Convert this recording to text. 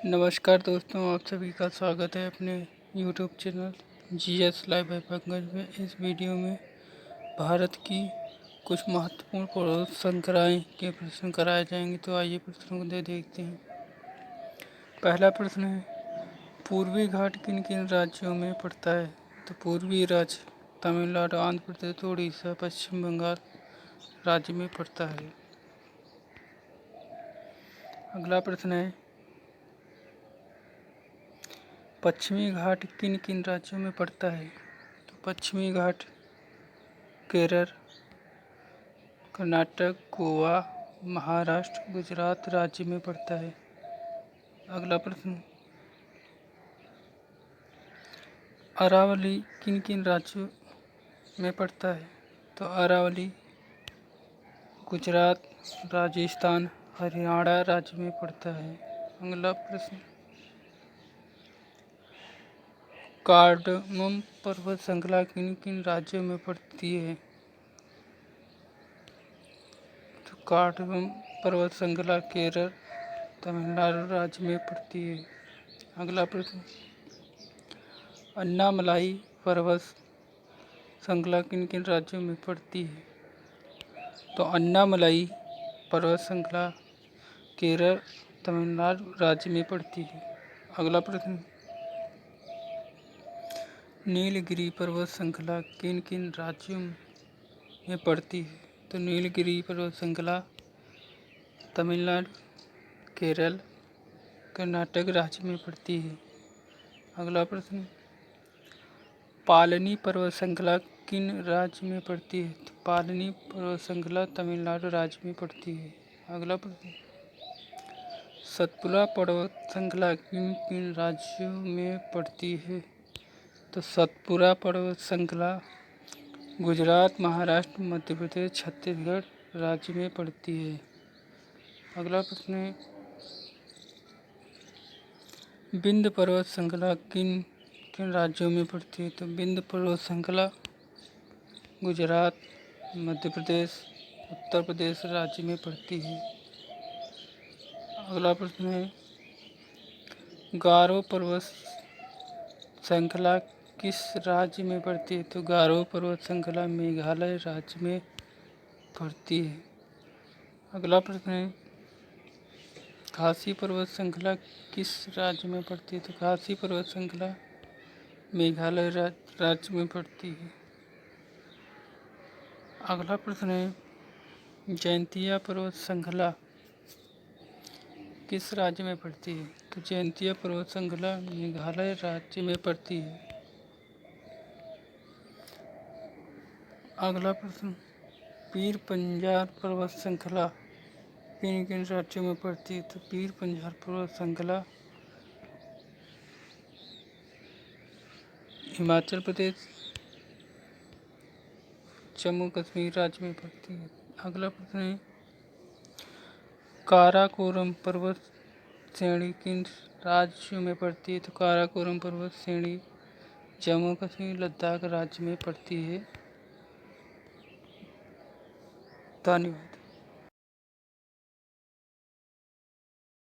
नमस्कार दोस्तों, आप सभी का स्वागत है अपने YouTube channel GS live bye Pankaj में। इस वीडियो में भारत की कुछ महत्वपूर्ण पर्वत श्रृंखलाएं के प्रश्न कराए जाएंगे। तो आइए प्रश्नों को देखते हैं। पहला प्रश्न है, पूर्वी घाट किन किन राज्यों में पड़ता है? तो पूर्वी राज्य तमिलनाडु, आंध्र प्रदेश, उड़ीसा, पश्चिम बंगाल राज्य में पड़ता है। अगला प्रश्न है, पश्चिमी घाट किन किन राज्यों में पड़ता है? तो पश्चिमी घाट केरल, कर्नाटक, गोवा, महाराष्ट्र, गुजरात राज्य में पड़ता है। अगला प्रश्न, अरावली किन किन राज्यों में पड़ता है? तो अरावली गुजरात, राजस्थान, हरियाणा राज्य में पड़ता है। अगला प्रश्न, कार्डमम पर्वत श्रृंखला किन किन राज्यों में पड़ती है? तो कार्डमम पर्वत श्रृंखला केरल, तमिलनाडु राज्य में पड़ती है। अगला प्रश्न, अन्नामलाई पर्वत श्रृंखला किन किन राज्यों में पड़ती है? तो अन्नामलाई पर्वत श्रृंखला केरल, तमिलनाडु राज्य में पड़ती है। अगला प्रश्न, नीलगिरी पर्वत श्रृंखला किन किन राज्यों में पड़ती है? तो नीलगिरी पर्वत श्रृंखला तमिलनाडु, केरल, कर्नाटक राज्य में पड़ती है। अगला प्रश्न, पालनी पर्वत श्रृंखला किन राज्य में पड़ती है? तो पालनी पर्वत श्रृंखला तमिलनाडु राज्य में पड़ती है। अगला प्रश्न, सतपुड़ा पर्वत श्रृंखला किन किन राज्यों में पड़ती है? तो सतपुड़ा पर्वत श्रृंखला गुजरात, महाराष्ट्र, मध्य प्रदेश, छत्तीसगढ़ राज्य में पड़ती है। अगला प्रश्न है, विंध्य पर्वत श्रृंखला किन किन राज्यों में पड़ती है? तो विंध्य पर्वत श्रृंखला गुजरात, मध्य प्रदेश, उत्तर प्रदेश राज्य में पड़ती है। अगला प्रश्न है, गारो पर्वत श्रृंखला किस राज्य में पड़ती है? तो गारो पर्वत श्रृंखला मेघालय राज्य में पड़ती है। अगला प्रश्न है, खासी पर्वत श्रृंखला किस राज्य में पड़ती है? तो खासी पर्वत श्रृंखला मेघालय राज्य में पड़ती है। अगला प्रश्न है, जयंतिया पर्वत श्रृंखला किस राज्य में पड़ती है? तो जयंतिया पर्वत श्रृंखला मेघालय राज्य में पड़ती है। अगला प्रश्न, पीर पंजाल पर्वत श्रृंखला किन किन राज्यों में पड़ती है? तो पीर पंजाल पर्वत श्रृंखला हिमाचल प्रदेश, जम्मू कश्मीर राज्य में पड़ती है। अगला प्रश्न है, काराकोरम पर्वत श्रेणी किन राज्यों में पड़ती है? तो काराकोरम पर्वत श्रेणी जम्मू कश्मीर, लद्दाख राज्य में पड़ती है। धन्यवाद।